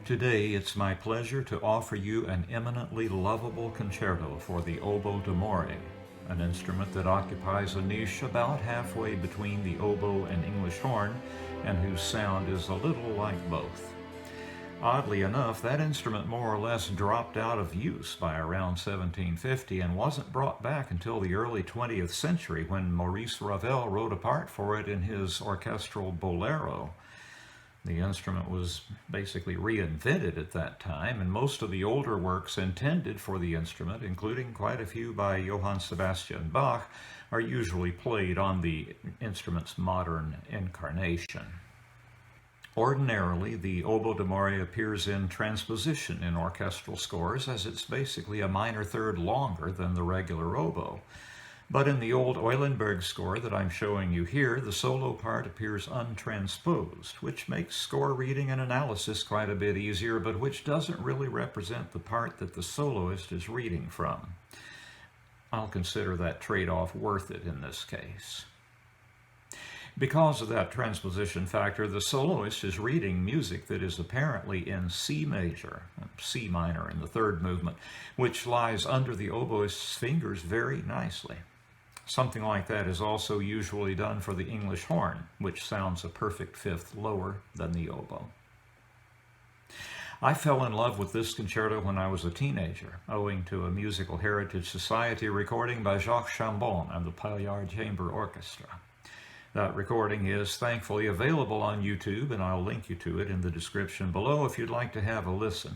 Today, it's my pleasure to offer you an eminently lovable concerto for the oboe d'amore, an instrument that occupies a niche about halfway between the oboe and English horn, and whose sound is a little like both. Oddly enough, that instrument more or less dropped out of use by around 1750 and wasn't brought back until the early 20th century when Maurice Ravel wrote a part for it in his orchestral bolero. The instrument was basically reinvented at that time, and most of the older works intended for the instrument, including quite a few by Johann Sebastian Bach, are usually played on the instrument's modern incarnation. Ordinarily, the oboe d'amore appears in transposition in orchestral scores, as it's basically a minor third longer than the regular oboe. But in the old Eulenberg score that I'm showing you here, the solo part appears untransposed, which makes score reading and analysis quite a bit easier, but which doesn't really represent the part that the soloist is reading from. I'll consider that trade-off worth it in this case. Because of that transposition factor, the soloist is reading music that is apparently in C major, C minor in the third movement, which lies under the oboist's fingers very nicely. Something like that is also usually done for the English horn, which sounds a perfect fifth lower than the oboe. I fell in love with this concerto when I was a teenager, owing to a Musical Heritage Society recording by Jacques Chambon and the Paillard Chamber Orchestra. That recording is thankfully available on YouTube, and I'll link you to it in the description below if you'd like to have a listen.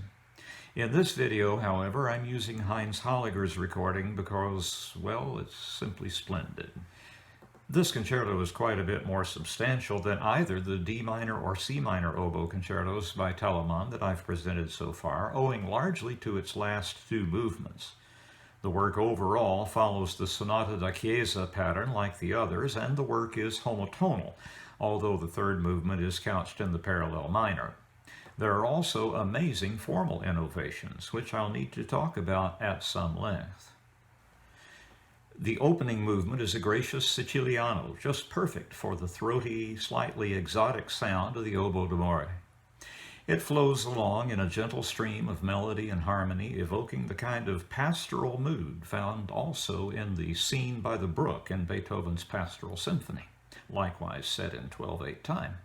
In this video, however, I'm using Heinz Holliger's recording because, well, it's simply splendid. This concerto is quite a bit more substantial than either the D minor or C minor oboe concertos by Telemann that I've presented so far, owing largely to its last two movements. The work overall follows the Sonata da Chiesa pattern like the others, and the work is homotonal, although the third movement is couched in the parallel minor. There are also amazing formal innovations, which I'll need to talk about at some length. The opening movement is a gracious Siciliano, just perfect for the throaty, slightly exotic sound of the oboe d'amore. It flows along in a gentle stream of melody and harmony, evoking the kind of pastoral mood found also in the Scene by the Brook in Beethoven's Pastoral Symphony, likewise set in 12/8 time.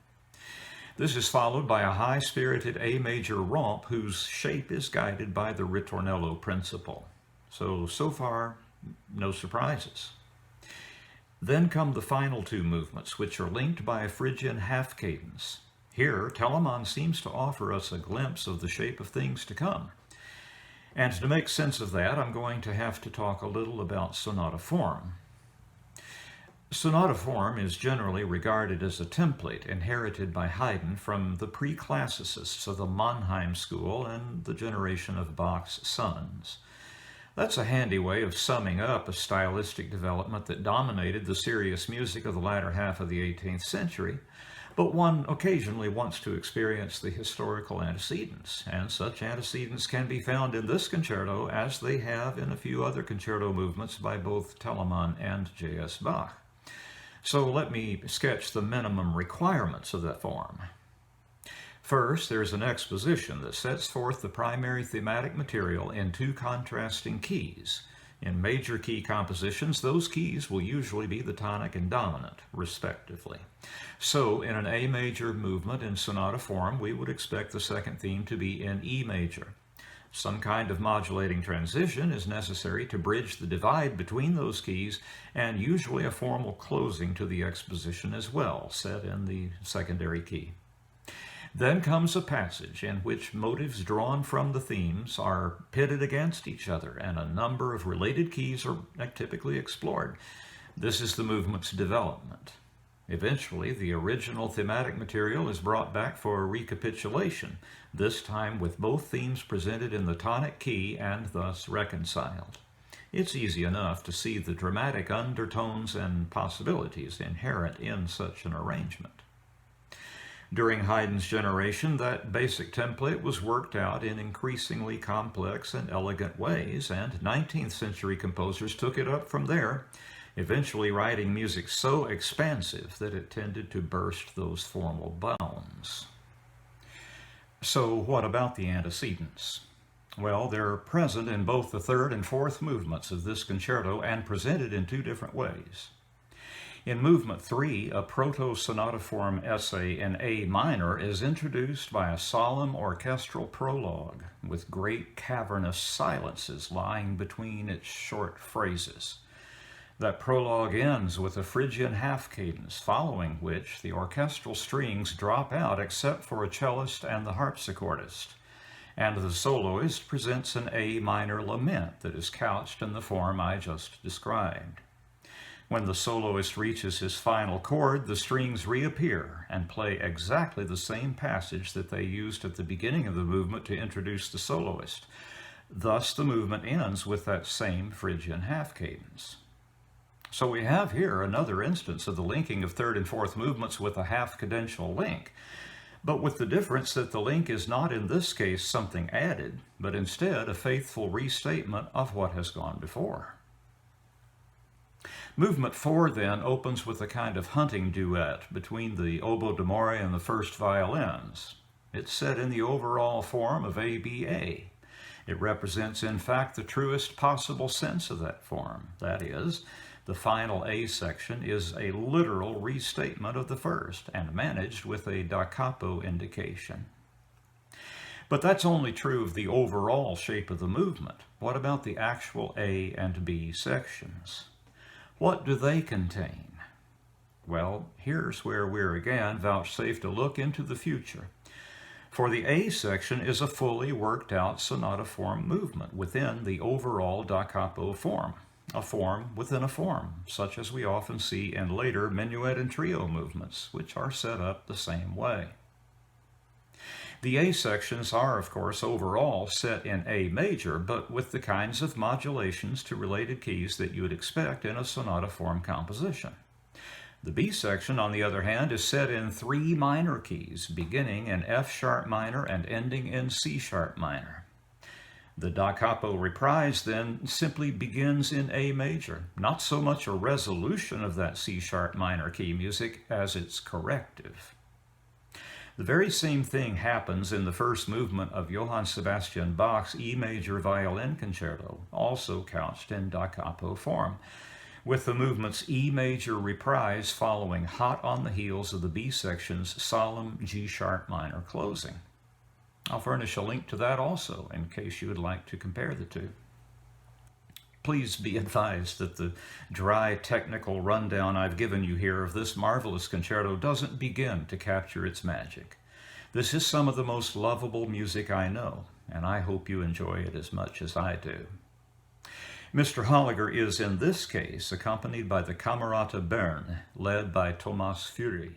This is followed by a high-spirited A major romp whose shape is guided by the ritornello principle. So far, no surprises. Then come the final two movements, which are linked by a Phrygian half cadence. Here, Telemann seems to offer us a glimpse of the shape of things to come. And to make sense of that, I'm going to have to talk a little about sonata form. Sonata form is generally regarded as a template inherited by Haydn from the pre-classicists of the Mannheim school and the generation of Bach's sons. That's a handy way of summing up a stylistic development that dominated the serious music of the latter half of the 18th century, but one occasionally wants to experience the historical antecedents, and such antecedents can be found in this concerto as they have in a few other concerto movements by both Telemann and J.S. Bach. So let me sketch the minimum requirements of that form. First, there's an exposition that sets forth the primary thematic material in two contrasting keys. In major key compositions, those keys will usually be the tonic and dominant, respectively. So, in an A major movement in sonata form, we would expect the second theme to be in E major. Some kind of modulating transition is necessary to bridge the divide between those keys, and usually a formal closing to the exposition as well, set in the secondary key. Then comes a passage in which motives drawn from the themes are pitted against each other, and a number of related keys are typically explored. This is the movement's development. Eventually, the original thematic material is brought back for recapitulation, this time with both themes presented in the tonic key and thus reconciled. It's easy enough to see the dramatic undertones and possibilities inherent in such an arrangement. During Haydn's generation, that basic template was worked out in increasingly complex and elegant ways, and 19th century composers took it up from there, eventually writing music so expansive that it tended to burst those formal bounds. So what about the antecedents? Well, they're present in both the third and fourth movements of this concerto and presented in two different ways. In movement 3, a proto-sonatiform essay in A minor is introduced by a solemn orchestral prologue with great cavernous silences lying between its short phrases. That prologue ends with a Phrygian half cadence, following which the orchestral strings drop out except for a cellist and the harpsichordist, and the soloist presents an A minor lament that is couched in the form I just described. When the soloist reaches his final chord, the strings reappear and play exactly the same passage that they used at the beginning of the movement to introduce the soloist. Thus, the movement ends with that same Phrygian half cadence. So we have here another instance of the linking of third and fourth movements with a half cadential link, but with the difference that the link is not in this case something added, but instead a faithful restatement of what has gone before. Movement 4 then opens with a kind of hunting duet between the oboe d'amore and the first violins. It's set in the overall form of ABA. It represents in fact the truest possible sense of that form. That is, the final A section is a literal restatement of the first and managed with a da capo indication. But that's only true of the overall shape of the movement. What about the actual A and B sections? What do they contain? Well, here's where we're again vouchsafed to look into the future. For the A section is a fully worked out sonata form movement within the overall da capo form, a form within a form, such as we often see in later minuet and trio movements, which are set up the same way. The A sections are, of course, overall set in A major, but with the kinds of modulations to related keys that you would expect in a sonata form composition. The B section, on the other hand, is set in 3 minor keys, beginning in F sharp minor and ending in C sharp minor. The da capo reprise then simply begins in A major, not so much a resolution of that C sharp minor key music as its corrective. The very same thing happens in the first movement of Johann Sebastian Bach's E major violin concerto, also couched in da capo form, with the movement's E major reprise following hot on the heels of the B section's solemn G sharp minor closing. I'll furnish a link to that also in case you would like to compare the two. Please be advised that the dry technical rundown I've given you here of this marvelous concerto doesn't begin to capture its magic. This is some of the most lovable music I know, and I hope you enjoy it as much as I do. Mr. Holliger is in this case accompanied by the Camerata Bern, led by Thomas Füri.